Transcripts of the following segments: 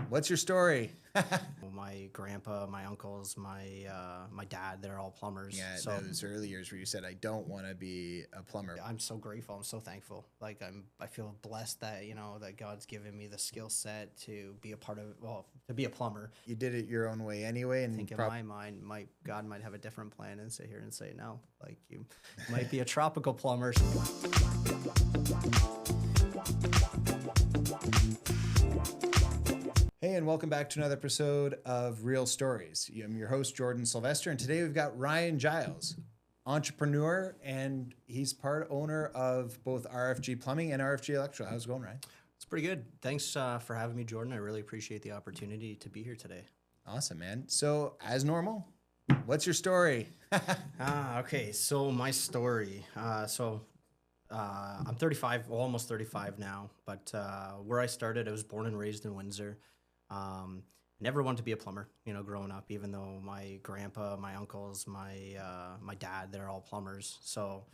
What's your story? My grandpa, my uncles, my dad, they're all plumbers. Yeah, So those early years where you said, I don't want to be a plumber. I'm so grateful. I'm so thankful. Like I feel blessed that, that God's given me the skill set to be a part of, to be a plumber. You did it your own way anyway. I And think in my mind, God might have a different plan and sit here and say, no, like you might be a tropical plumber. Hey, and welcome back to another episode of Real Stories. I'm your host, Jordan Silvester, and today we've got Ryan Giles, entrepreneur, and he's part owner of both RFG Plumbing and RFG Electrical. How's it going, Ryan? It's pretty good. Thanks for having me, Jordan. I really appreciate the opportunity to be here today. Awesome, man. So, as normal, what's your story? Okay. So my story. I'm 35, well, almost 35 now, but where I started, I was born and raised in Windsor. Never wanted to be a plumber, growing up, even though my grandpa, my uncles, my dad, they're all plumbers. So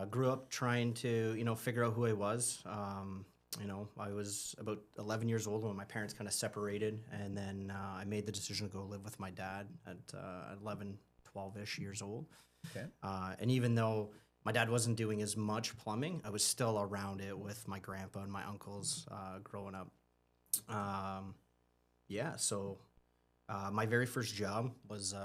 grew up trying to, figure out who I was. I was about 11 years old when my parents kind of separated, and then I made the decision to go live with my dad at 11, 12-ish years old. Okay. And even though my dad wasn't doing as much plumbing, I was still around it with my grandpa and my uncles growing up. So my very first job was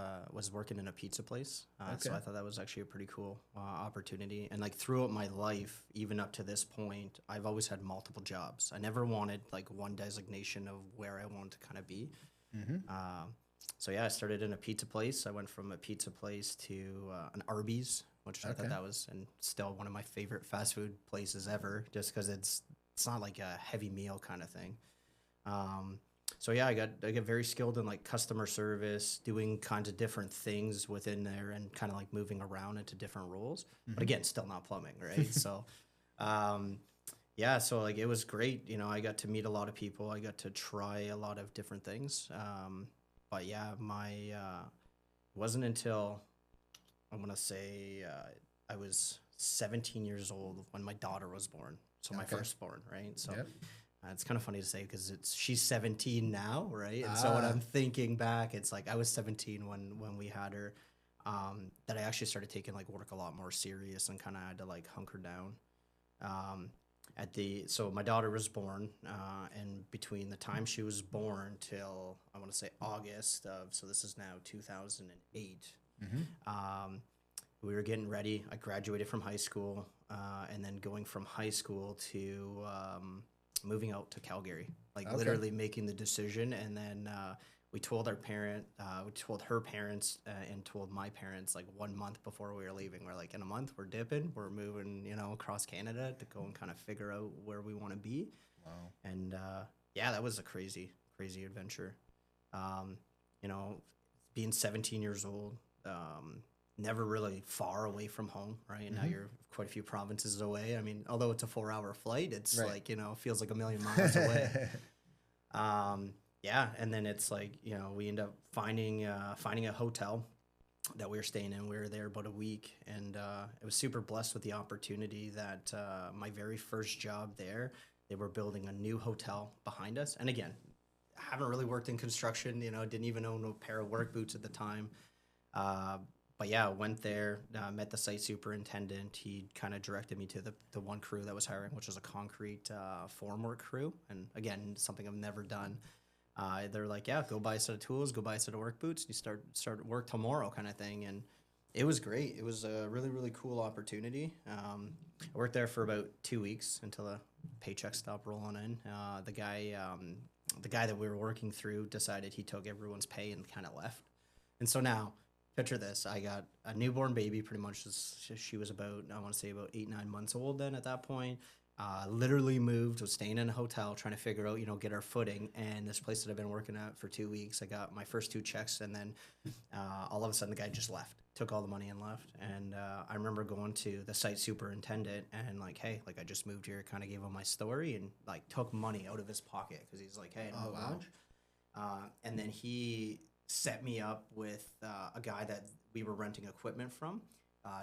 working in a pizza place. So I thought that was actually a pretty cool opportunity. And like throughout my life, even up to this point, I've always had multiple jobs. I never wanted like one designation of where I wanted to kind of be. Mm-hmm. I started in a pizza place. I went from a pizza place to an Arby's, which I thought that was and still one of my favorite fast food places ever, just because it's not like a heavy meal kind of thing. I got very skilled in like customer service, doing kinds of different things within there and kind of like moving around into different roles, but again, still not plumbing. Right. So like it was great. I got to meet a lot of people. I got to try a lot of different things. Wasn't until I'm going to say, I was 17 years old when my daughter was born. So my firstborn. Right. So it's kind of funny to say because she's 17 now, right? And so when I'm thinking back, it's like I was 17 when we had her, that I actually started taking like work a lot more serious and kind of had to like hunker down. So my daughter was born, and between the time she was born till I want to say August so this is now 2008. We were getting ready. I graduated from high school, and then going from high school to moving out to Calgary, literally making the decision. And then we told her parents, and told my parents like 1 month before we were leaving. We're like, in a month, we're dipping, we're moving, across Canada to go and kind of figure out where we want to be. Wow. And that was a crazy, crazy adventure. Being 17 years old, never really far away from home, right? Now you're quite a few provinces away. I mean, although it's a 4-hour flight, it's feels like a million miles away. And then it's like, we end up finding a hotel that we were staying in. We were there about a week, and I was super blessed with the opportunity that my very first job there, they were building a new hotel behind us. And again, I haven't really worked in construction, didn't even own a pair of work boots at the time. Went there, met the site superintendent. He kind of directed me to the one crew that was hiring, which was a concrete formwork crew. And again, something I've never done. They're like, go buy a set of tools, go buy a set of work boots, and you start work tomorrow kind of thing. And it was great. It was a really, really cool opportunity. I worked there for about 2 weeks until the paycheck stopped rolling in. The guy that we were working through decided he took everyone's pay and kind of left. And so now, picture this. I got a newborn baby, pretty much. She was about 8-9 months old then at that point. Literally moved, was staying in a hotel, trying to figure out, get our footing. And this place that I've been working at for 2 weeks, I got my first 2 checks. And then all of a sudden the guy just left, took all the money and left. And I remember going to the site superintendent and like, hey, like I just moved here, kind of gave him my story and like took money out of his pocket because he's like, hey, no lunch. And then he set me up with a guy that we were renting equipment from.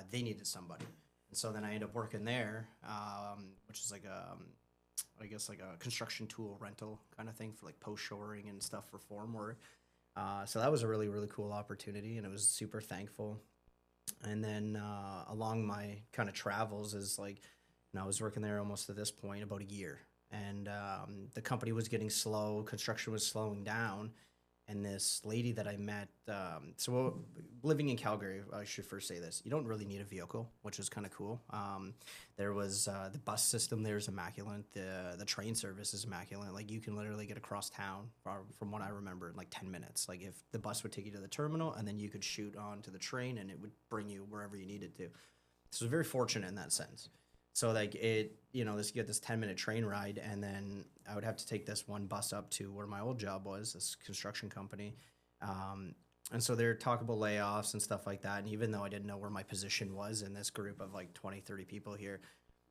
They needed somebody. And so then I ended up working there, which is like I guess like a construction tool rental kind of thing for like post shoring and stuff for form work. So that was a really, really cool opportunity, and it was super thankful. And then along my kind of travels is like, I was working there almost at this point about a year, and the company was getting slow, construction was slowing down, and this lady that I met. So living in Calgary, I should first say this: you don't really need a vehicle, which is kind of cool. There was the bus system there is immaculate. The train service is immaculate. Like you can literally get across town, from what I remember, in like 10 minutes. Like if the bus would take you to the terminal, and then you could shoot on to the train, and it would bring you wherever you needed to. So very fortunate in that sense. So like this, you get this 10-minute train ride, and then I would have to take this one bus up to where my old job was, this construction company. And so there are talkable layoffs and stuff like that. And even though I didn't know where my position was in this group of like 20, 30 people here,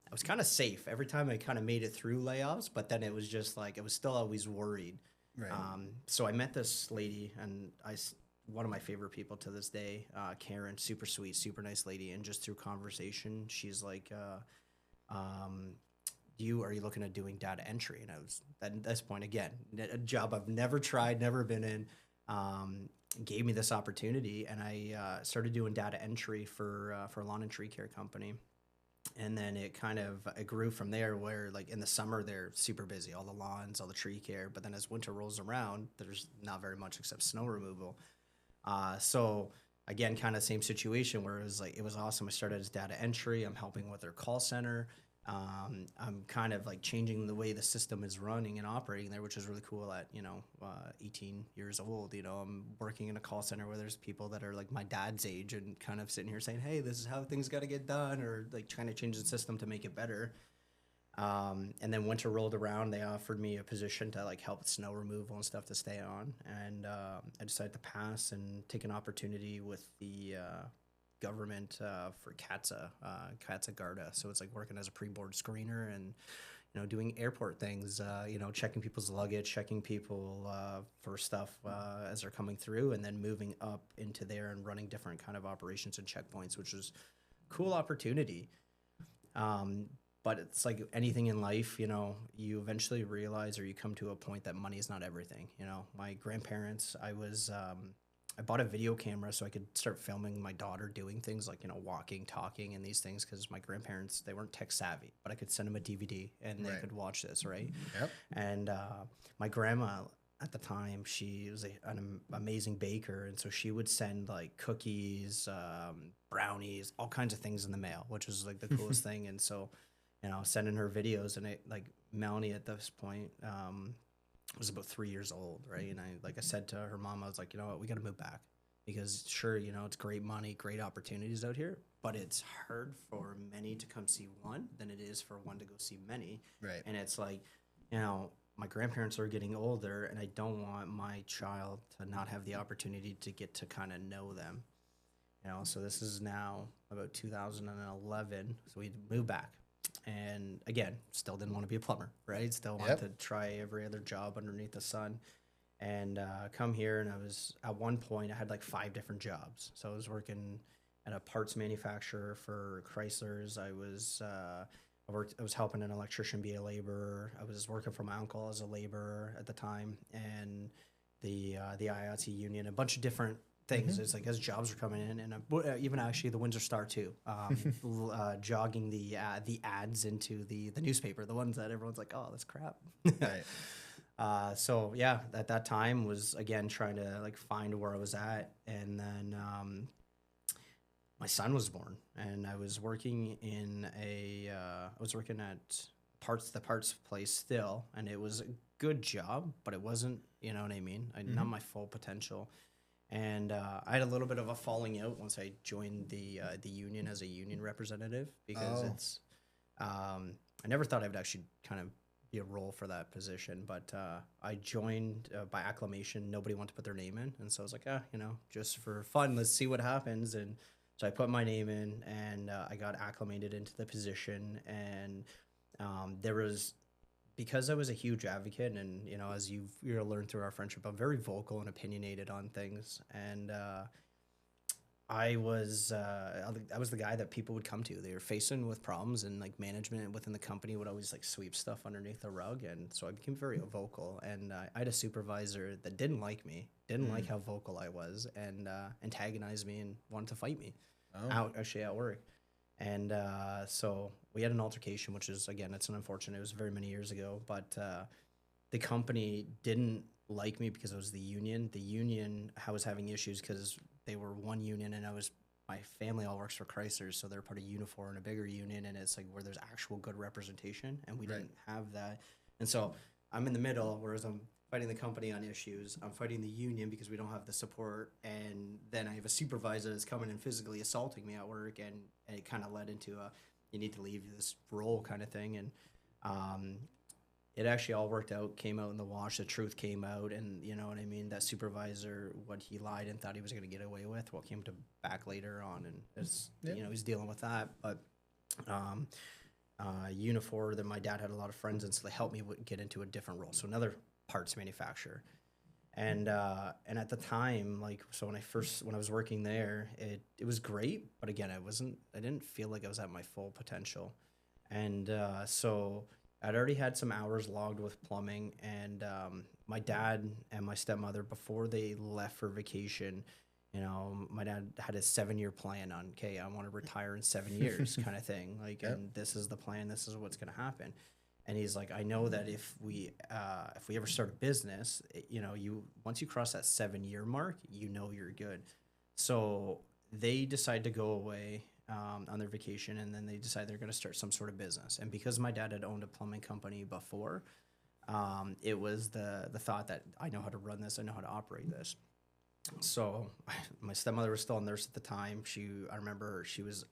I was kind of safe every time I kind of made it through layoffs, but then it was just like, I was still always worried. Right. So I met this lady, and one of my favorite people to this day, Karen, super sweet, super nice lady. And just through conversation, she's like, are you looking at doing data entry? And I was at this point, again, a job I've never tried, never been in, gave me this opportunity, and I started doing data entry for a lawn and tree care company. And then it grew from there, where like in the summer they're super busy, all the lawns, all the tree care, but then as winter rolls around, there's not very much except snow removal. So again, kind of same situation where it was awesome. I started as data entry. I'm helping with their call center. I'm kind of like changing the way the system is running and operating there, which is really cool at, 18 years old. I'm working in a call center where there's people that are like my dad's age and kind of sitting here saying, hey, this is how things got to get done, or like trying to change the system to make it better. And then winter rolled around, they offered me a position to like help with snow removal and stuff to stay on. And I decided to pass and take an opportunity with the government for CATSA Garda. So it's like working as a pre-board screener and, doing airport things, checking people's luggage, checking people for stuff as they're coming through, and then moving up into there and running different kind of operations and checkpoints, which is a cool opportunity. But it's like anything in life, you eventually realize, or you come to a point that money is not everything. My grandparents, I bought a video camera so I could start filming my daughter doing things like, walking, talking, and these things, because my grandparents, they weren't tech savvy, but I could send them a DVD and they could watch this, right? Yep. And my grandma at the time, she was an amazing baker, and so she would send like cookies, brownies, all kinds of things in the mail, which was like the coolest thing. And so, sending her videos, and Melanie at this point, was about 3 years old, right? And I said to her mom, I was like, you know what, we got to move back, because sure, it's great money, great opportunities out here, but it's hard for many to come see one than it is for one to go see many. Right. And it's like, my grandparents are getting older, and I don't want my child to not have the opportunity to get to kind of know them. So this is now about 2011. So we moved back. And again, still didn't want to be a plumber, right? Still wanted to try every other job underneath the sun. And come here, and at one point, I had like 5 different jobs. So I was working at a parts manufacturer for Chryslers. I was helping an electrician be a laborer. I was working for my uncle as a laborer at the time, and the IATSE union, a bunch of different things. Mm-hmm. It's like as jobs are coming in, and even actually the Windsor Star too, jogging the ads into the newspaper, the ones that everyone's like, oh, that's crap. Right. So yeah, at that time was again trying to like find where I was at, and then my son was born, and I was working at the parts place still, and it was a good job, but it wasn't, you know what I mean? Not my full potential. And I had a little bit of a falling out once I joined the union as a union representative, because I never thought I would actually kind of be a role for that position, but I joined by acclamation. Nobody wanted to put their name in, and so I was like, just for fun, let's see what happens. And so I put my name in, and I got acclimated into the position. And because I was a huge advocate, and as you'll learn through our friendship, I'm very vocal and opinionated on things. And I was the guy that people would come to. They were facing with problems, and like management within the company would always like sweep stuff underneath the rug, and so I became very vocal. And I had a supervisor that didn't like me, didn't like how vocal I was, and antagonized me and wanted to fight me Oh, actually at work. And so we had an altercation, which is again, it's an unfortunate. It was very many years ago, but the company didn't like me because it was the union. The union I was having issues because they were one union, and my family all works for Chrysler, so they're part of Unifor and a bigger union, and it's like where there's actual good representation, and we right. didn't have that. And so I'm in the middle, whereas I'm fighting the company on issues. I'm fighting the union because we don't have the support, and then I have a supervisor that's coming and physically assaulting me at work, and it kind of led into a you need to leave this role kind of thing, and um, it actually all worked out, came out in the wash, the truth came out, and you know what I mean? That supervisor, what he lied and thought he was going to get away with, what came to back later on, and it's, you know, he's dealing with that. But um, Unifor, that my dad had a lot of friends in, so they helped me get into a different role. So another parts manufacturer. And at the time, like, so when I was working there, it was great, but again, I didn't feel like I was at my full potential. And so I'd already had some hours logged with plumbing, and my dad and my stepmother, before they left for vacation, you know, my dad had a 7-year plan on, okay, I want to retire in 7 years kind of thing. Like, Yep. and this is the plan, this is what's going to happen. And he's like, I know that if we ever start a business, you know, once you cross that 7-year mark, you know you're good. So they decide to go away on their vacation, and then they decide they're going to start some sort of business. And because my dad had owned a plumbing company before, it was the thought that I know how to run this, I know how to operate this. So my stepmother was still a nurse at the time. I remember she was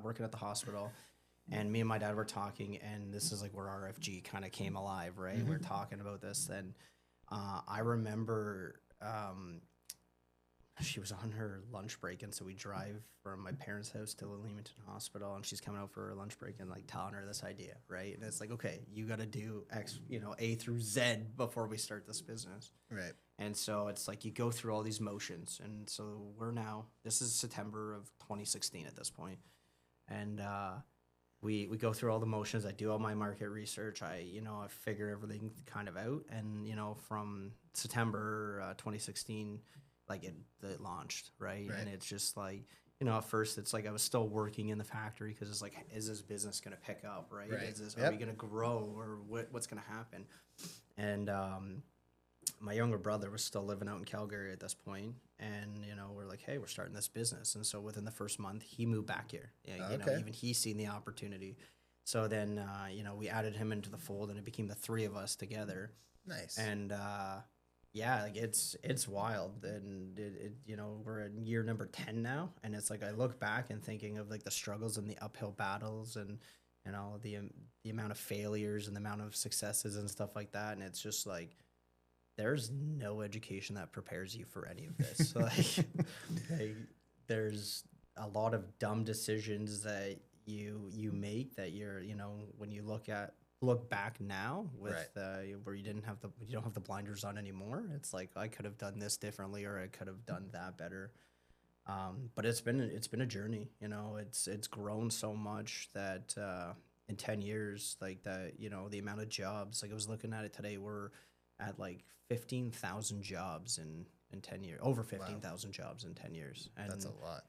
working at the hospital, and me and my dad were talking, and this is like where RFG kind of came alive, right? We're talking about this, and I remember she was on her lunch break, and so we drive from my parents' house to the Leamington Hospital, and she's coming out for her lunch break and like telling her this idea, right? And it's like, okay, you got to do X, you know, A through Z before we start this business. Right. And so it's like you go through all these motions, and so this is September of 2016 at this point, and we go through all the motions. I do all my market research. I figure everything kind of out, and you know, from September 2016, like it launched, right? Right. And it's just like, you know, at first it's like I was still working in the factory because it's like, is this business going to pick up, right? Right. Are we going to grow, or what's going to happen? And my younger brother was still living out in Calgary at this point, and you know, we're like, hey, we're starting this business. And so within the first month, he moved back here. Yeah, you know, Okay. even he's seen the opportunity. So then, you know, we added him into the fold, and it became the three of us together. Nice. And yeah, like it's wild, and you know, we're in year number 10 now, and it's like I look back and thinking of like the struggles and the uphill battles, and you know, the amount of failures and the amount of successes and stuff like that, and it's just like there's no education that prepares you for any of this. Like, there's a lot of dumb decisions that you make that you know, when you look back now with Right. where you don't have the blinders on anymore. It's like I could have done this differently, or I could have done that better. But it's been a journey. You know, it's grown so much that in 10 years, like that, you know, the amount of jobs. Like I was looking at it today, we're at like 15,000 jobs in 10 years, over 15,000 jobs in 10 years. And That's a lot.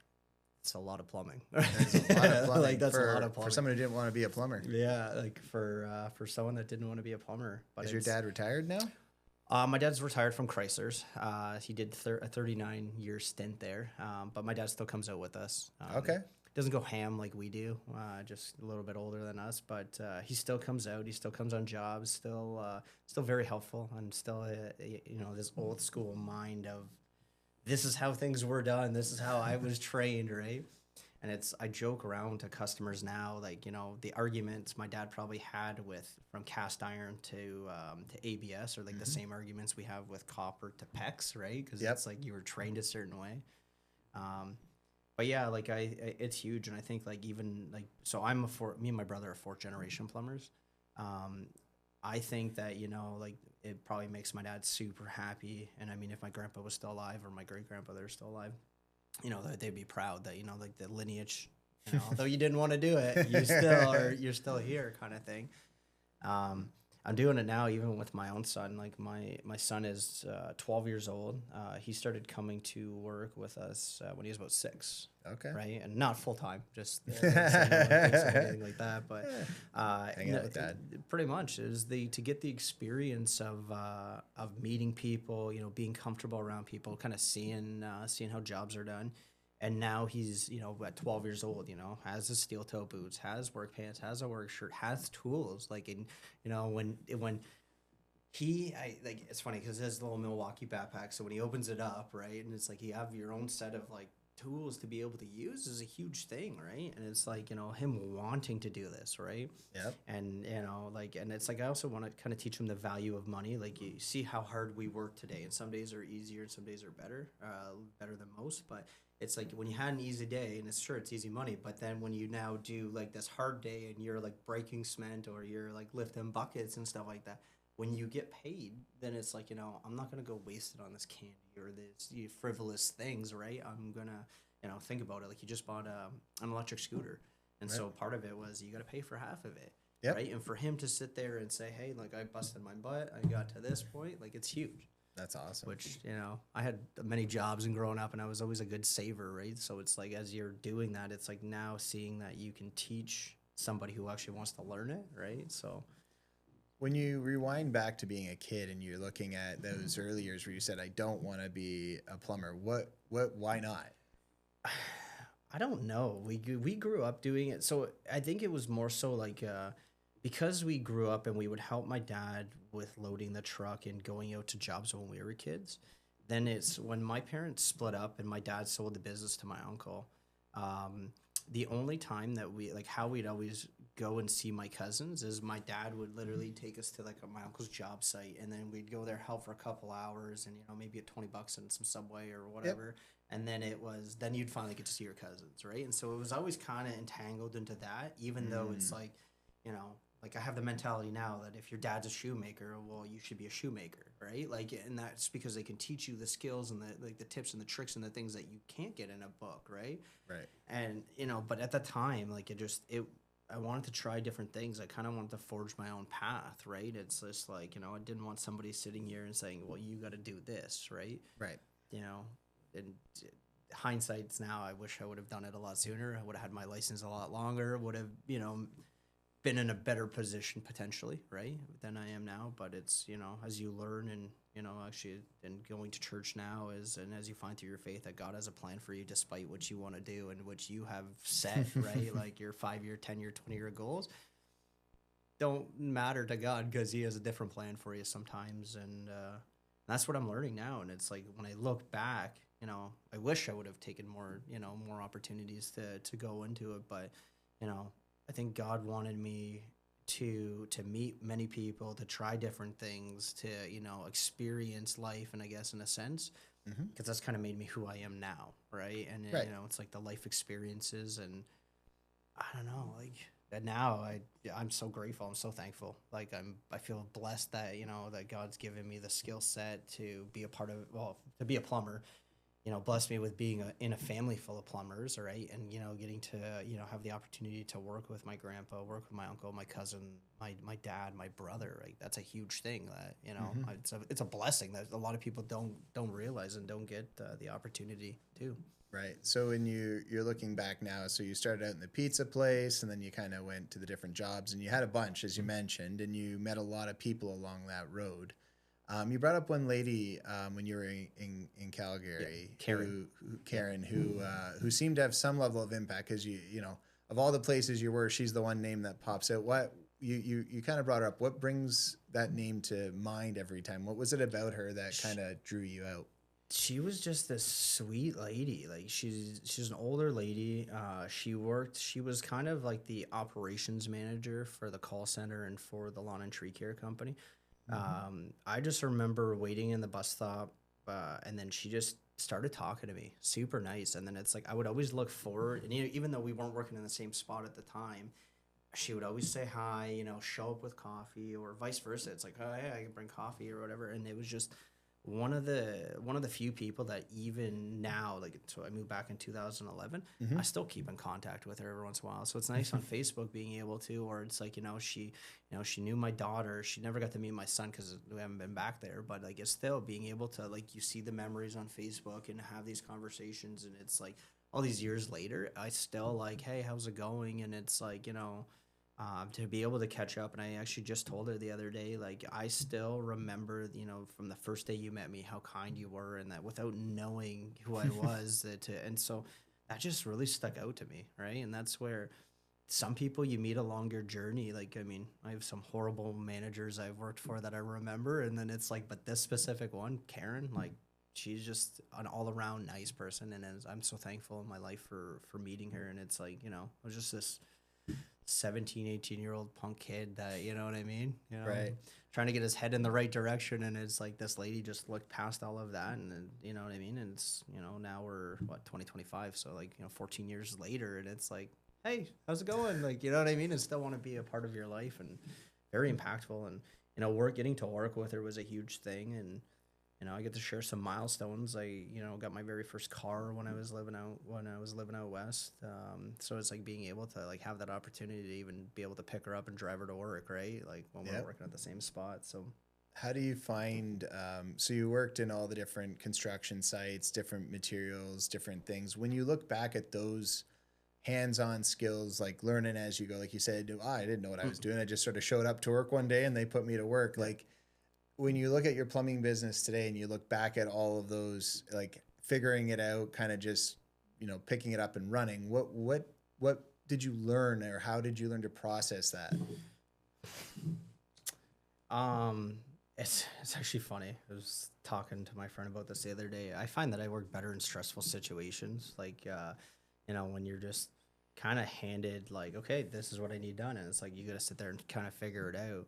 it's a lot of plumbing. That's a lot of plumbing. Like that's for, a lot of plumbing. For someone who didn't want to be a plumber. Yeah, like for someone that didn't want to be a plumber. But Is your dad retired now? My dad's retired from Chrysler's. He did a 39-year stint there, but my dad still comes out with us. Okay. Doesn't go ham like we do, just a little bit older than us, but he still comes out. He still comes on jobs, still very helpful, and still, you know, this old school mind of this is how things were done. This is how I was trained, right? And I joke around to customers now, like, you know, the arguments my dad probably had from cast iron to ABS are like the same arguments we have with copper to PEX, right? Because it's like you were trained a certain way. But yeah, like it's huge, and I think like even like so me and my brother are fourth generation plumbers. I think that, you know, like it probably makes my dad super happy, and I mean if my grandpa was still alive or my great grandfather is still alive, they'd be proud that, like the lineage, although you didn't want to do it, you're still here kind of thing. I'm doing it now, even with my own son. Like my son is 12 years old. He started coming to work with us when he was about 6. Okay. Right, and not full time, just so no one thinks of anything like that. But hang out with dad. Pretty much is to get the experience of meeting people, being comfortable around people, kind of seeing how jobs are done. And now he's, at 12 years old, has his steel toe boots, has work pants, has a work shirt, has tools. Like, in, when it's funny because his little Milwaukee backpack. So when he opens it up, right, and it's like you have your own set of like tools to be able to use is a huge thing, right? And it's like, him wanting to do this, right? Yep. And, and it's like I also want to kind of teach him the value of money. Like, you see how hard we work today, and some days are easier and some days are better than most. But it's like when you had an easy day, and it's easy money, but then when you now do like this hard day and you're like breaking cement or you're like lifting buckets and stuff like that, when you get paid, then it's like, I'm not going to go waste it on this candy or this frivolous things, right? I'm going to, think about it. Like, you just bought an electric scooter. And right. So part of it was you got to pay for half of it. Yep. Right. And for him to sit there and say, hey, like, I busted my butt, I got to this point, like, it's huge. That's awesome. Which, I had many jobs and growing up, and I was always a good saver, right? So it's like, as you're doing that, it's like now seeing that you can teach somebody who actually wants to learn it, right? So when you rewind back to being a kid and you're looking at those early years where you said, I don't want to be a plumber, why not? I don't know. We grew up doing it. So I think it was more so like, because we grew up and we would help my dad with loading the truck and going out to jobs when we were kids. Then it's when my parents split up and my dad sold the business to my uncle. The only time that how we'd always go and see my cousins is my dad would literally take us to like my uncle's job site, and then we'd go there, help for a couple hours, and maybe at $20 and some Subway or whatever. Yep. And then you'd finally get to see your cousins, right? And so it was always kind of entangled into that, even though it's like, like I have the mentality now that if your dad's a shoemaker, well, you should be a shoemaker, right? Like, and that's because they can teach you the skills and the tips and the tricks and the things that you can't get in a book, right? Right. And but at the time, like I wanted to try different things. I kind of wanted to forge my own path, right? It's just like, I didn't want somebody sitting here and saying, well, you got to do this, right? Right. And hindsight's now, I wish I would have done it a lot sooner. I would have had my license a lot longer, would have, been in a better position potentially, right, than I am now. But it's, as you learn and, actually, and going to church now and as you find through your faith that God has a plan for you despite what you want to do and what you have set, right? Like your 5-year, 10-year, 20-year goals don't matter to God because he has a different plan for you sometimes. And that's what I'm learning now. And it's like, when I look back, I wish I would have taken more, more opportunities to go into it. But, I think God wanted me to meet many people, to try different things, to, experience life, and I guess in a sense, because that's kind of made me who I am now, right? And, right. It's like the life experiences, and I don't know, like, and now I'm so grateful. I'm so thankful. Like, I feel blessed that, that God's given me the skill set to be a part of, to be a plumber. Blessed me with being in a family full of plumbers, right? And, getting to, have the opportunity to work with my grandpa, work with my uncle, my cousin, my dad, my brother, right? That's a huge thing that, it's a blessing that a lot of people don't realize and don't get the opportunity to. Right. So when you're looking back now, so you started out in the pizza place and then you kind of went to the different jobs and you had a bunch, as you mentioned, and you met a lot of people along that road. You brought up one lady when you were in Calgary, Karen, who seemed to have some level of impact because of all the places you were, she's the one name that pops out. What you kind of brought her up. What brings that name to mind every time? What was it about her that kind of drew you out? She was just this sweet lady. Like, she's an older lady. She was kind of like the operations manager for the call center and for the lawn and tree care company. I just remember waiting in the bus stop, and then she just started talking to me, super nice. And then it's like, I would always look forward, and even though we weren't working in the same spot at the time, she would always say hi, show up with coffee, or vice versa. It's like, oh yeah, I can bring coffee or whatever. And it was just one of the few people that even now, like, so I moved back in 2011, I still keep in contact with her every once in a while. So it's nice on Facebook being able to, or it's like, she knew my daughter. She never got to meet my son because we haven't been back there, but like, it's still being able to, like, you see the memories on Facebook and have these conversations. And it's like all these years later, I still like, hey, how's it going? And it's like, to be able to catch up. And I actually just told her the other day, like, I still remember, from the first day you met me, how kind you were, and that without knowing who I was, and so that just really stuck out to me, right? And that's where some people you meet along your journey, like, I mean, I have some horrible managers I've worked for that I remember, and then it's like, but this specific one, Karen, like, she's just an all around nice person, and I'm so thankful in my life for meeting her. And it's like, it was just this 17, 18-year-old punk kid that, you know what I mean? Right. Trying to get his head in the right direction. And it's like this lady just looked past all of that. And then, you know what I mean? And it's, now we're 2025. So like, 14 years later, and it's like, hey, how's it going? Like, you know what I mean? And still want to be a part of your life, and very impactful. And, getting to work with her was a huge thing. And, I get to share some milestones. I, got my very first car when I was living out west. So it's like being able to like have that opportunity to even be able to pick her up and drive her to work, right? Like when we're working at the same spot. So how do you find, so you worked in all the different construction sites, different materials, different things. When you look back at those hands-on skills, like learning as you go, like you said, I didn't know what I was doing. I just sort of showed up to work one day and they put me to work. Like, when you look at your plumbing business today and you look back at all of those, like figuring it out, kind of just, picking it up and running, what did you learn, or how did you learn to process that? It's actually funny. I was talking to my friend about this the other day. I find that I work better in stressful situations. Like, when you're just kind of handed like, okay, this is what I need done. And it's like, you got to sit there and kind of figure it out.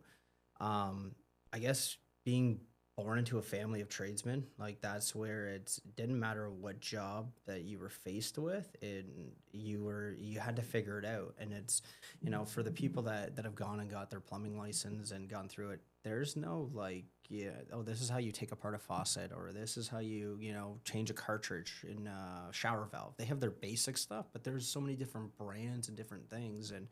I guess being born into a family of tradesmen, like that's where it didn't matter what job that you were faced with, and you had to figure it out. And it's, for the people that have gone and got their plumbing license and gone through it, there's no like, oh, this is how you take apart a faucet, or this is how you change a cartridge in a shower valve. They have their basic stuff, but there's so many different brands and different things. And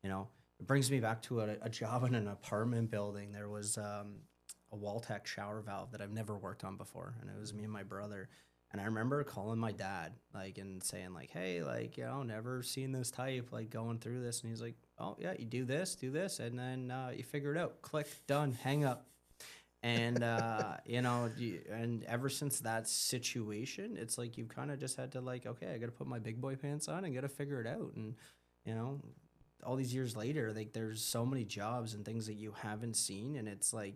it brings me back to a job in an apartment building. There was a Waltech shower valve that I've never worked on before, and it was me and my brother. And I remember calling my dad, like, and saying, like, hey, like, never seen this type, like, going through this. And he's like, oh, yeah, you do this, and then you figure it out. Click, done, hang up. And, and ever since that situation, it's like you've kind of just had to, like, okay, I got to put my big boy pants on and got to figure it out. And, all these years later, like, there's so many jobs and things that you haven't seen. And it's like,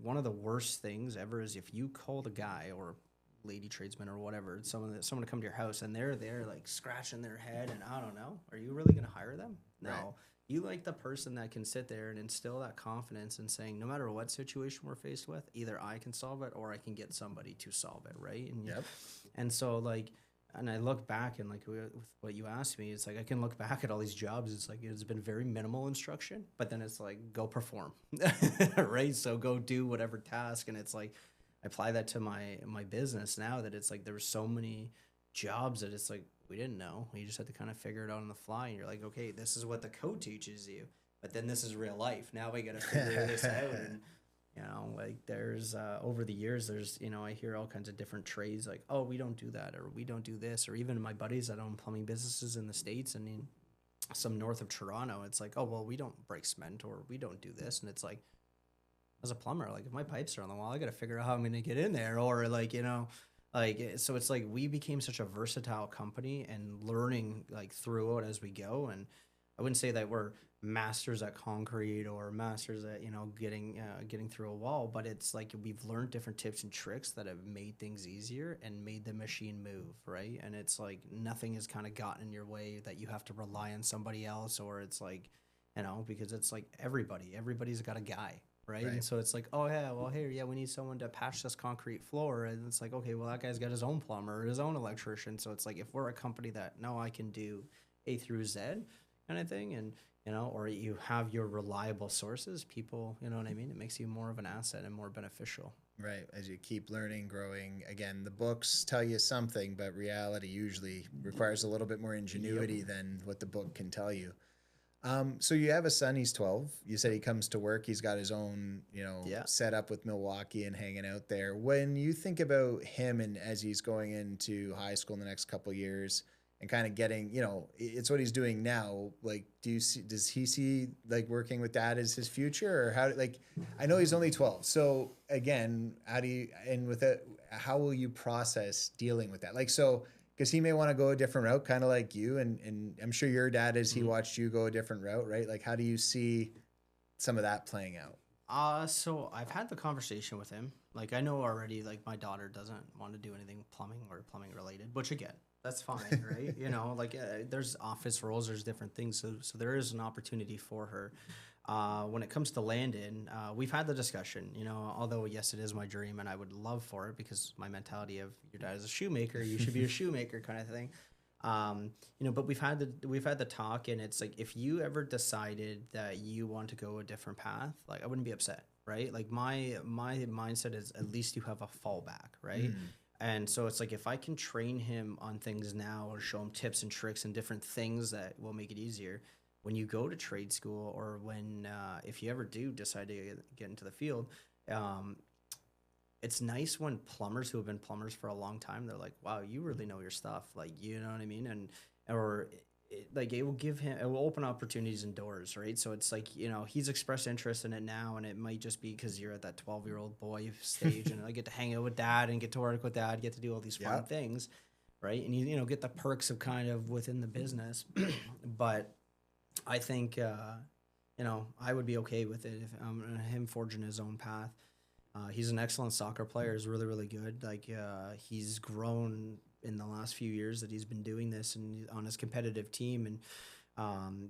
one of the worst things ever is if you call the guy or lady tradesman or whatever, someone to come to your house, and they're there like scratching their head, and I don't know, are you really going to hire them? No. Right. You like the person that can sit there and instill that confidence and saying, no matter what situation we're faced with, either I can solve it or I can get somebody to solve it, right? And and so like, and I look back and like with what you asked me, it's like I can look back at all these jobs. It's like it's been very minimal instruction, but then it's like go perform, right? So go do whatever task, and it's like I apply that to my business now. That it's like there were so many jobs that it's like we didn't know. You just had to kind of figure it out on the fly, and you're like, okay, this is what the code teaches you, but then this is real life. Now we got to figure this out. And like there's over the years, there's I hear all kinds of different trades like, oh, we don't do that, or we don't do this, or even my buddies that own plumbing businesses in the States and in some north of Toronto, it's like, oh, well, we don't break cement, or we don't do this. And it's like, as a plumber, like if my pipes are on the wall, I got to figure out how I'm going to get in there, or like like, so it's like we became such a versatile company and learning like throughout as we go. And I wouldn't say that we're masters at concrete or masters at getting through a wall, but it's like we've learned different tips and tricks that have made things easier and made the machine move, right? And it's like nothing has kind of gotten in your way that you have to rely on somebody else, or it's like because it's like everybody's got a guy, right? And so it's like, oh yeah, well here, yeah, we need someone to patch this concrete floor, and it's like, okay, well that guy's got his own plumber or his own electrician. So it's like if we're a company that I can do A through Z kind of thing, and or you have your reliable sources, people, you know what I mean? It makes you more of an asset and more beneficial. Right. As you keep learning, growing, again, the books tell you something, but reality usually requires a little bit more Yep. ingenuity than what the book can tell you. So you have a son, he's 12. You said he comes to work, he's got his own, Yeah. setup with Milwaukee and hanging out there. When you think about him and as he's going into high school in the next couple of years and kind of getting, it's what he's doing now. Like, does he see like working with dad as his future or like, I know he's only 12. So again, and with it, how will you process dealing with that? Like, so, because he may want to go a different route, kind of like you. And I'm sure your dad, as he Mhm. watched you go a different route, right? Like, how do you see some of that playing out? So I've had the conversation with him. Like I know already, like my daughter doesn't want to do anything plumbing or plumbing related, which again, that's fine, right? Like there's office roles, there's different things, so there is an opportunity for her. When it comes to Landon, we've had the discussion. Although yes, it is my dream, and I would love for it because my mentality of your dad is a shoemaker, you should be a shoemaker kind of thing. But we've had the talk, and it's like if you ever decided that you want to go a different path, like I wouldn't be upset, right? Like my mindset is at least you have a fallback, right? Mm, And so it's like if I can train him on things now or show him tips and tricks and different things that will make it easier when you go to trade school or when if you ever do decide to get into the field. um, it's nice when plumbers who have been plumbers for a long time, they're like, wow, you really know your stuff, like, you know what I mean? And or like it will open opportunities and doors, right? So it's like, he's expressed interest in it now, and it might just be because you're at that 12-year-old boy stage, and I get to hang out with dad and get to work with dad, get to do all these yeah. fun things, right? And you get the perks of kind of within the business. But I think I would be okay with it if him forging his own path. He's an excellent soccer player. He's really, really good. Like he's grown in the last few years that he's been doing this and on his competitive team, and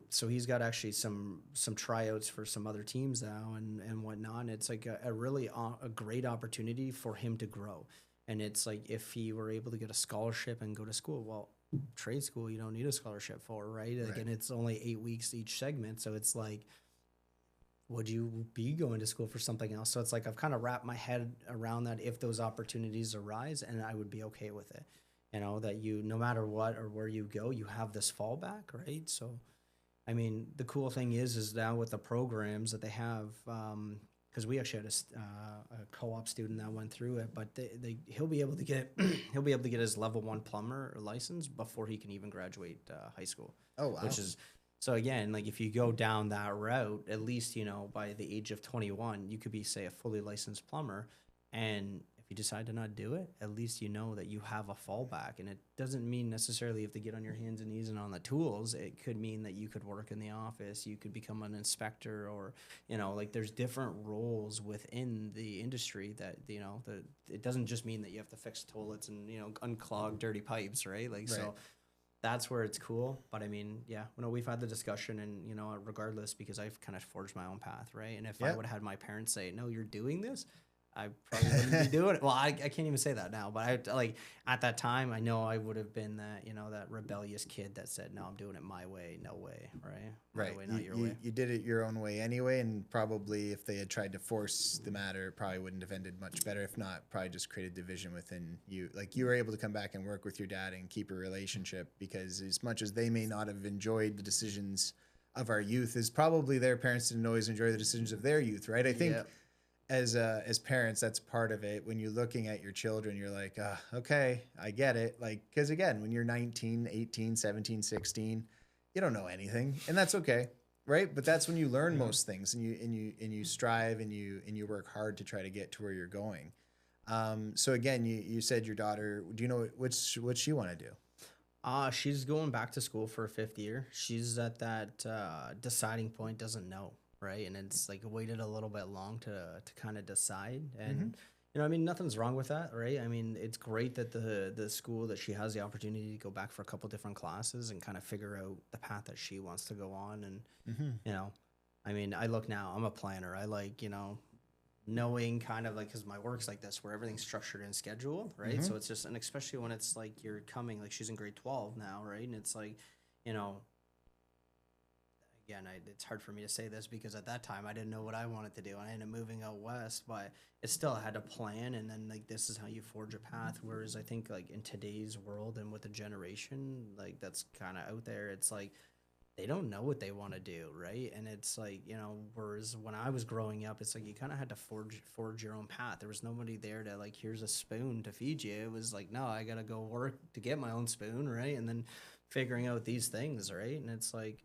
so he's got actually some tryouts for some other teams now and whatnot. And it's like a really a great opportunity for him to grow. And it's like if he were able to get a scholarship and go to school, well, trade school you don't need a scholarship for, right? Like, Right. and it's only 8 weeks each segment, so it's like would you be going to school for something else? So it's like I've kind of wrapped my head around that if those opportunities arise, and I would be okay with it. That no matter what or where you go, you have this fallback, right? So, I mean, the cool thing is now with the programs that they have, because we actually had a co-op student that went through it, but he'll be able to get he'll be able to get his level 1 plumber license before he can even graduate high school, Oh, wow. which is so again, like if you go down that route, at least by the age of 21, you could be say a fully licensed plumber, and if you decide to not do it, at least you know that you have a fallback. And it doesn't mean necessarily you have to get on your hands and knees and on the tools. It could mean that you could work in the office, you could become an inspector, or like there's different roles within the industry that it doesn't just mean that you have to fix toilets and unclog dirty pipes, right? Like Right. so that's where it's cool. But I mean, yeah, we've had the discussion, and regardless, because I've kind of forged my own path, right? And if I Yeah. would have had my parents say, "No, you're doing this," I probably wouldn't be doing it. Well, I can't even say that now, but I like at that time, I know I would have been that that rebellious kid that said, "No, I'm doing it my way, no way," right? My Right. way, You, not your you way. you did it your own way anyway, and probably if they had tried to force the matter, it probably wouldn't have ended much better. If not, probably just created division within you. Like you were able to come back and work with your dad and keep a relationship because as much as they may not have enjoyed the decisions of our youth, is probably their parents didn't always enjoy the decisions of their youth, right? I think Yeah. as parents, that's part of it. When you're looking at your children, you're like, okay, I get it. Like, because again, when you're 19, 18, 17, 16, you don't know anything, and that's okay, right? But that's when you learn Mhm. most things, and you strive and you work hard to try to get to where you're going. So again, you said your daughter. Do you know what she want to do? She's going back to school for a fifth year. She's at that deciding point, doesn't know, right? And it's like waited a little bit long to kind of decide. Mm-hmm. And I mean, nothing's wrong with that, right? I mean, it's great that the school that she has the opportunity to go back for a couple different classes and kind of figure out the path that she wants to go on. And Mm-hmm. you know, I mean, I look now, I'm a planner. I like knowing kind of like because my work's like this where everything's structured and scheduled, right? Mm-hmm. So it's just, and especially when it's like you're coming, like she's in grade 12 now, right? And it's like, you know again, it's hard for me to say this because at that time I didn't know what I wanted to do, and I ended up moving out west. But it still had a plan, and then like this is how you forge a path. Whereas I think like in today's world and with the generation like that's kind of out there, it's like they don't know what they want to do, right? And it's like, whereas when I was growing up, it's like you kind of had to forge your own path. There was nobody there to like, here's a spoon to feed you. It was like, no, I got to go work to get my own spoon, right? And then figuring out these things, right? And it's like,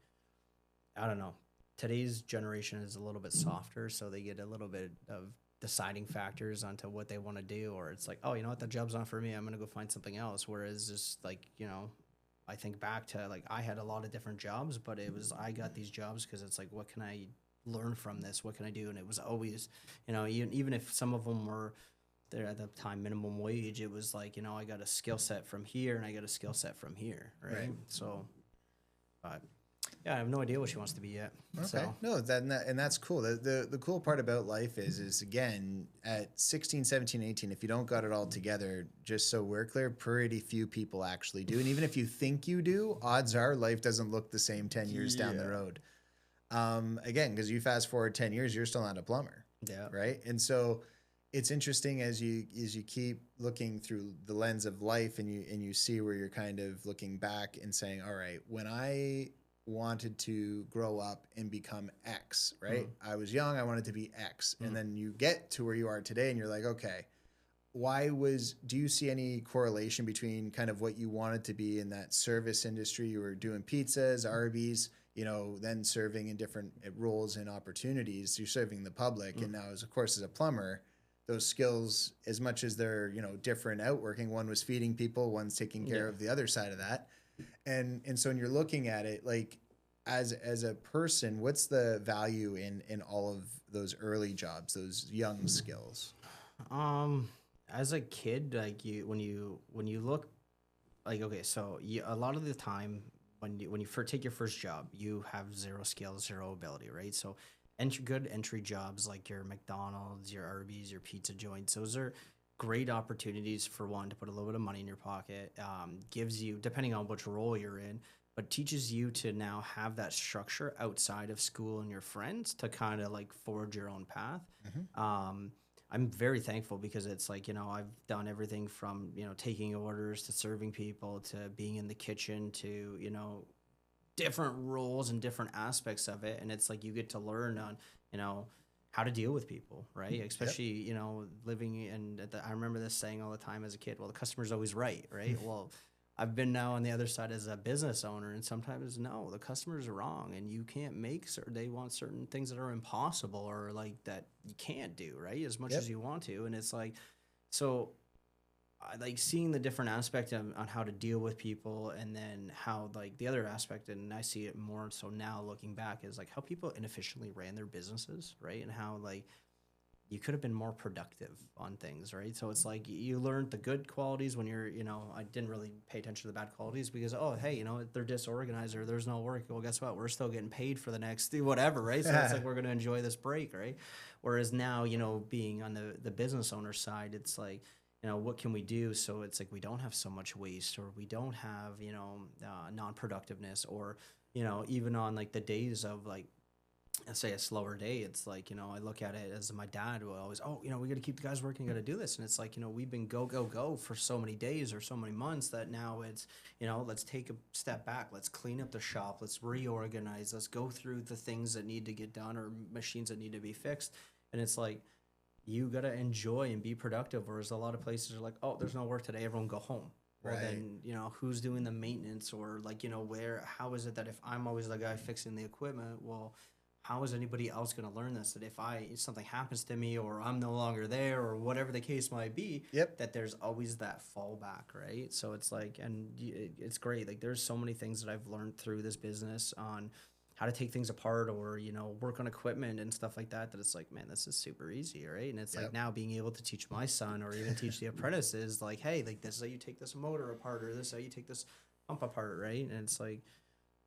I don't know. Today's generation is a little bit softer, so they get a little bit of deciding factors onto what they want to do, or it's like, oh, you know what, the job's not for me. I'm gonna go find something else. Whereas just like, I think back to like I had a lot of different jobs, but it was I got these jobs because it's like, what can I learn from this? What can I do? And it was always, even if some of them were there at the time minimum wage, it was like, I got a skill set from here and I got a skill set from here, right? So, but yeah, I have no idea what she wants to be yet. Okay. So. No, and that's cool. The cool part about life is again, at 16, 17, 18, if you don't got it all together, just so we're clear, pretty few people actually do. And even if you think you do, odds are life doesn't look the same 10 years down the road. Again, because you fast forward 10 years, you're still not a plumber. Yeah. Right. And so it's interesting as you keep looking through the lens of life and you see where you're kind of looking back and saying, all right, when I wanted to grow up and become X, right? I was young, I wanted to be X. And then you get to where you are today and you're like, okay, do you see any correlation between kind of what you wanted to be in that service industry? You were doing pizzas, Arby's, then serving in different roles and opportunities. You're serving the public. And now of course, as a plumber, those skills, as much as they're, different outworking, one was feeding people, one's taking care of the other side of that. And so when you're looking at it, like as a person, what's the value in all of those early jobs, those young skills? As a kid, like when you look, like, okay, so a lot of the time when you take your first job, you have zero skills, zero ability, right? So good entry jobs like your McDonald's, your Arby's, your pizza joints, those are great opportunities for one to put a little bit of money in your pocket. Gives you, depending on which role you're in, but teaches you to now have that structure outside of school and your friends to kind of like forge your own path. I'm very thankful because it's like, I've done everything from, taking orders to serving people to being in the kitchen to, different roles and different aspects of it. And it's like you get to learn on, how to deal with people, right? Especially, living in, I remember this saying all the time as a kid, well, the customer's always right, right? Well, I've been now on the other side as a business owner, and sometimes, no, the customer's wrong, and you can't make certain, they want certain things that are impossible or like that you can't do, right? As much as you want to. And it's like, so I like seeing the different aspect on how to deal with people, and then how like the other aspect, and I see it more so now looking back, is like how people inefficiently ran their businesses, right? And how like you could have been more productive on things, right? So it's like you learned the good qualities when you're, I didn't really pay attention to the bad qualities because, oh, hey, they're disorganized or there's no work. Well, guess what? We're still getting paid for the next whatever, right? So it's like we're going to enjoy this break, right? Whereas now, being on the business owner side, it's like, what can we do? So it's like we don't have so much waste, or we don't have, non-productiveness, or, even on like the days of like, let's say a slower day, it's like, I look at it as my dad will always, we got to keep the guys working, got to do this. And it's like, we've been go for so many days or so many months that now it's, let's take a step back. Let's clean up the shop. Let's reorganize. Let's go through the things that need to get done or machines that need to be fixed. And it's like, you got to enjoy and be productive. Whereas a lot of places are like, oh, there's no work today, everyone go home. Well, then, who's doing the maintenance, or like, how is it that if I'm always the guy fixing the equipment, well, how is anybody else going to learn this? That if something happens to me, or I'm no longer there, or whatever the case might be, that there's always that fallback, right? So it's like, and it's great. Like there's so many things that I've learned through this business on how to take things apart, or, work on equipment and stuff like that, that it's like, man, this is super easy, right? And it's like now being able to teach my son, or even teach the apprentices, like, hey, like this is how you take this motor apart, or this is how you take this pump apart, right? And it's like,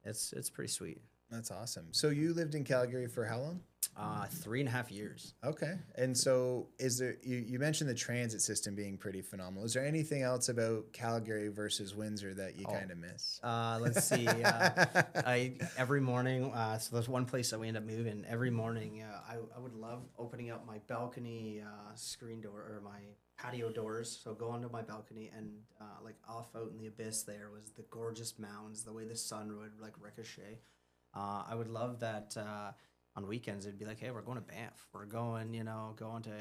it's pretty sweet. That's awesome. So you lived in Calgary for how long? 3.5 years. Okay. And so is there, you mentioned the transit system being pretty phenomenal. Is there anything else about Calgary versus Windsor that you Oh, kind of miss? let's see. I every morning. So there's one place that we end up moving. Every morning, I would love opening up my balcony screen door or my patio doors. So go onto my balcony and like off out in the abyss there was the gorgeous mountains. The way the sun would like ricochet. I would love that. On weekends, it'd be like, hey, we're going to Banff. We're going, going to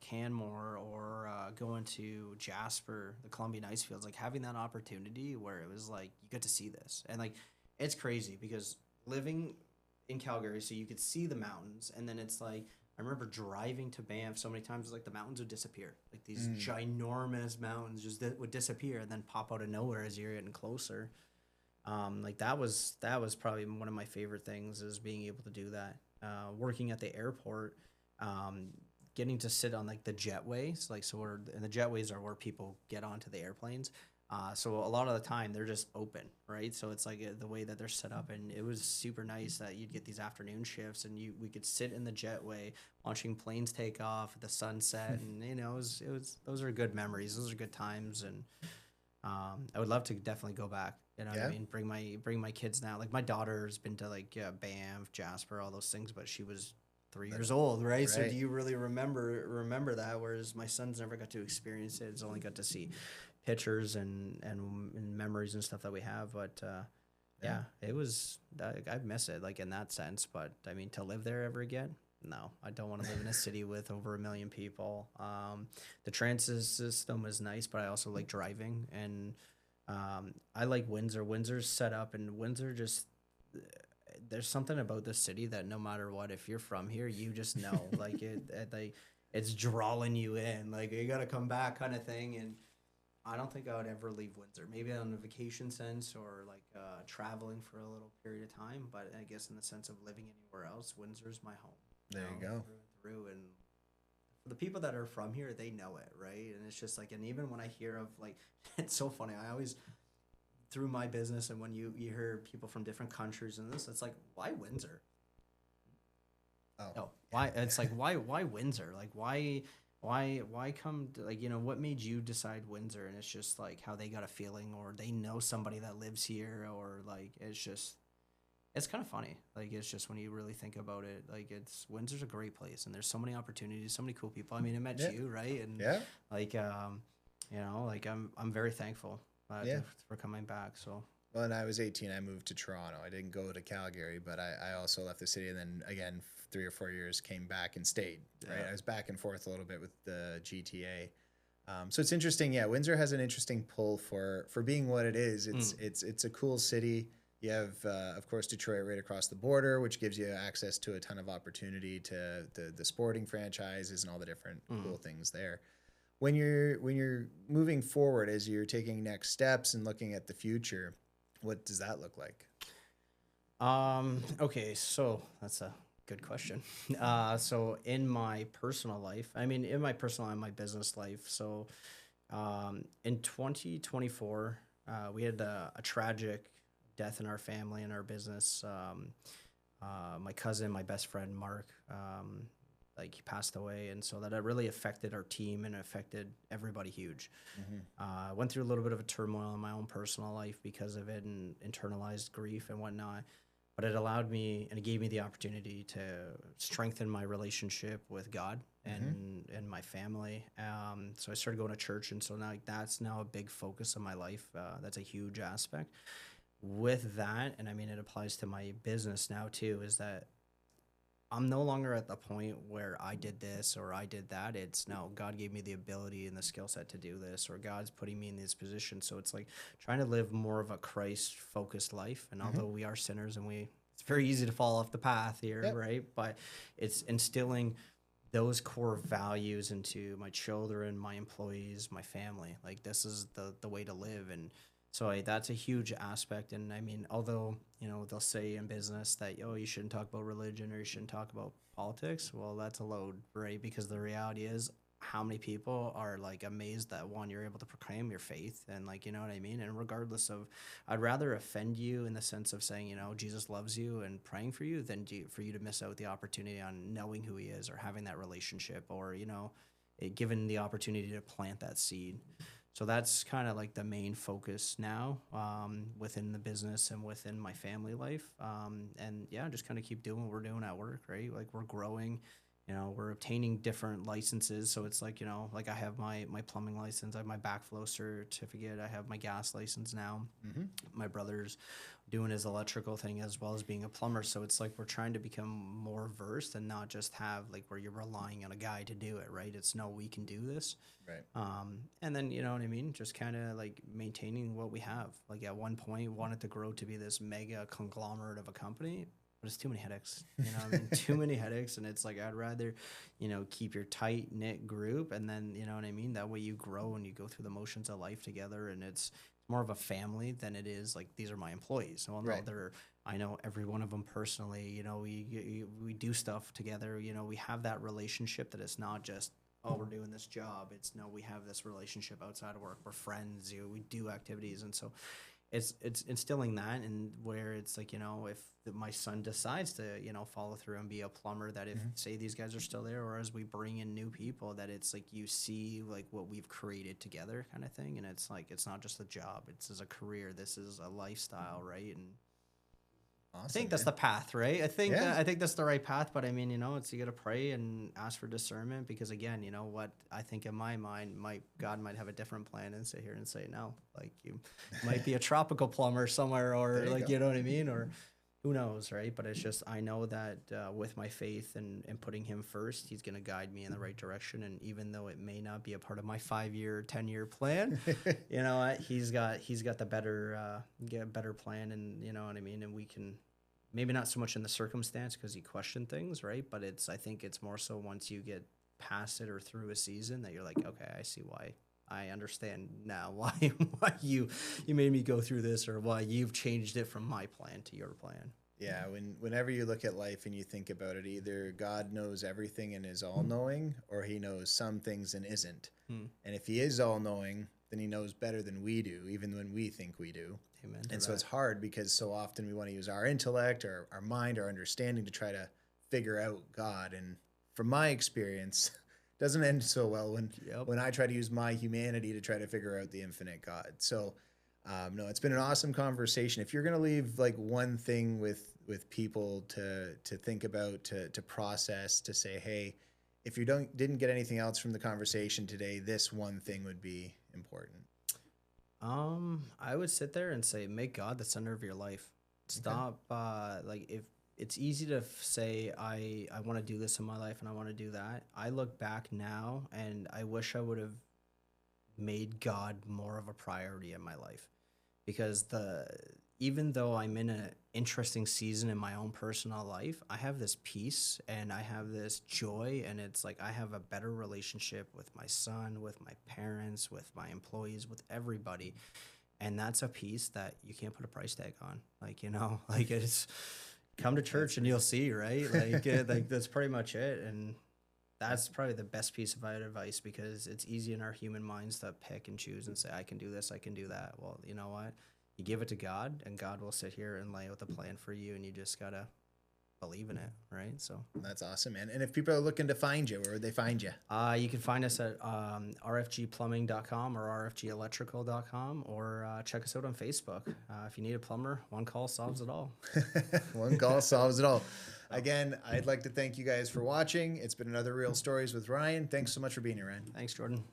Canmore or going to Jasper, the Columbian Ice Fields, like having that opportunity where it was like you get to see this. And like it's crazy because living in Calgary, so you could see the mountains, and then it's like I remember driving to Banff so many times, like the mountains would disappear, like these ginormous mountains just would disappear and then pop out of nowhere as you're getting closer. Like that was probably one of my favorite things is being able to do that. Working at the airport, um, getting to sit on like the jetways, like and the jetways are where people get onto the airplanes. So a lot of the time they're just open, right? So it's like the way that they're set up, and it was super nice that you'd get these afternoon shifts, and we could sit in the jetway watching planes take off at the sunset, and it was those are good memories, those are good times, and I would love to definitely go back. You know what I Yeah. mean? Bring my kids now. Like my daughter's been to like Banff, Jasper, all those things, but she was 3 years old, right? So Right. do you really remember that? Whereas my son's never got to experience it. It's only got to see pictures and memories and stuff that we have. But Yeah. yeah, it was. I miss it, like in that sense. But I mean, to live there ever again? No, I don't want to live in a city with over 1 million people. The transit system is nice, but I also like driving, and I like Windsor. Windsor's set up, and Windsor just there's something about the city that no matter what, if you're from here, you just know, like it's drawing you in, like you got to come back, kind of thing. And I don't think I would ever leave Windsor. Maybe on a vacation sense or like traveling for a little period of time, but I guess in the sense of living anywhere else, Windsor's my home. There you go. Through and through, and for the people that are from here, they know it, right? And it's just like, and even when I hear of like, it's so funny. I always through my business, and when you hear people from different countries and this, it's like, why Windsor? Oh, No, why? It's like why Windsor? Like why come to, like what made you decide Windsor? And it's just like how they got a feeling, or they know somebody that lives here, or like it's kind of funny. Like it's just when you really think about it, like it's Windsor's a great place, and there's so many opportunities, so many cool people. I mean, I met yeah. you, right? And Yeah. like like I'm very thankful Yeah. for coming back. So When I was 18, I moved to Toronto. I didn't go to Calgary, but I also left the city, and then again, 3 or 4 years came back and stayed. Right. Yeah. I was back and forth a little bit with the GTA. So it's interesting. Yeah. Windsor has an interesting pull for being what it is. It's a cool city. You have, of course, Detroit right across the border, which gives you access to a ton of opportunity to the sporting franchises and all the different cool things there. When you're moving forward, as you're taking next steps and looking at the future, what does that look like? Okay, so that's a good question. So in my personal life, I mean, in my personal and my business life, so in 2024, we had a tragic death in our family and our business. My cousin, my best friend, Mark, like he passed away, and so that it really affected our team and affected everybody huge. I went through a little bit of a turmoil in my own personal life because of it, and internalized grief and whatnot. But it allowed me, and it gave me the opportunity to strengthen my relationship with God and my family. So I started going to church, and so now that's now a big focus of my life. That's a huge aspect. With that, and I mean it applies to my business now too, is that I'm no longer at the point where I did this or I did that. It's no, God gave me the ability and the skill set to do this, or God's putting me in this position. So it's like trying to live more of a Christ focused life. And although we are sinners and it's very easy to fall off the path here, Yep. right? But it's instilling those core values into my children, my employees, my family. Like this is the way to live. And so that's a huge aspect. And I mean, although, they'll say in business that, oh, you shouldn't talk about religion or you shouldn't talk about politics. Well, that's a load, right? Because the reality is how many people are like amazed that one, you're able to proclaim your faith and like, you know what I mean? And regardless of, I'd rather offend you in the sense of saying, you know, Jesus loves you and praying for you than for you to miss out the opportunity on knowing who he is or having that relationship or, you know, given the opportunity to plant that seed. So that's kind of like the main focus now within the business and within my family life. And yeah, just kind of keep doing what we're doing at work, right? Like we're growing, you know, we're obtaining different licenses. So it's like, you know, like I have my plumbing license, I have my backflow certificate, I have my gas license now. Mm-hmm. My brother's doing his electrical thing as well as being a plumber. So it's like we're trying to become more versed and not just have like where you're relying on a guy to do it, right? It's no, we can do this. Right. And then, you know what I mean? Just kind of like maintaining what we have. Like at one point wanted to grow to be this mega conglomerate of a company, but it's too many headaches, you know, I mean, too many headaches. And it's like, I'd rather, you know, keep your tight knit group. And then, you know what I mean? That way you grow and you go through the motions of life together. And it's more of a family than it is like, these are my employees. Well, no, Right. I know every one of them personally, you know, we do stuff together, you know, we have that relationship that it's not just, oh, we're doing this job. It's no, we have this relationship outside of work. We're friends, you know, we do activities. And so it's instilling that, and where it's like, you know, if my son decides to, you know, follow through and be a plumber, that if say these guys are still there, or as we bring in new people, that it's like you see like what we've created together kind of thing. And it's like, it's not just a job, it's as a career, this is a lifestyle, right? And Awesome, I think that's the path, right? I think Yeah. I think that's the right path, but I mean, you know, it's you got to pray and ask for discernment, because again, you know what, I think in my mind, God might have a different plan and sit here and say no, like you might be a tropical plumber somewhere, or There you like go. you know what I mean, or who knows, right? But it's just I know that with my faith and putting Him first, He's going to guide me in the right direction. And even though it may not be a part of my 5-year, 10-year plan, you know what, He's got the better plan, and you know what I mean. And we can maybe not so much in the circumstance because you question things, right? But I think it's more so once you get past it or through a season that you're like, okay, I see why. I understand now why you made me go through this, or why you've changed it from my plan to your plan. Yeah, whenever you look at life and you think about it, either God knows everything and is all-knowing, or He knows some things and isn't. And if He is all-knowing, then He knows better than we do, even when we think we do. Amen. And so it's hard because so often we want to use our intellect or our mind, our understanding to try to figure out God. And from my experience, it doesn't end so well when I try to use my humanity to try to figure out the infinite God. So no, it's been an awesome conversation. If you're going to leave like one thing with people to think about, to process, to say, hey, if you didn't get anything else from the conversation today, this one thing would be important. I would sit there and say, make God the center of your life. Stop, like if it's easy to say, I want to do this in my life and I want to do that. I look back now and I wish I would have made God more of a priority in my life, because even though I'm in an interesting season in my own personal life, I have this peace and I have this joy, and it's like I have a better relationship with my son, with my parents, with my employees, with everybody. And that's a piece that you can't put a price tag on. Like, you know, like it's come to church and you'll see, right? Like, like that's pretty much it. And that's probably the best piece of advice, because it's easy in our human minds to pick and choose and say, I can do this, I can do that. Well, you know what? You give it to God, and God will sit here and lay out the plan for you, and you just got to believe in it, right? So that's awesome, man. And if people are looking to find you, where would they find you? You can find us at rfgplumbing.com or rfgelectrical.com, or check us out on Facebook. If you need a plumber, one call solves it all. One call solves it all. Again, I'd like to thank you guys for watching. It's been another Real Stories with Ryan. Thanks so much for being here, Ryan. Thanks, Jordan.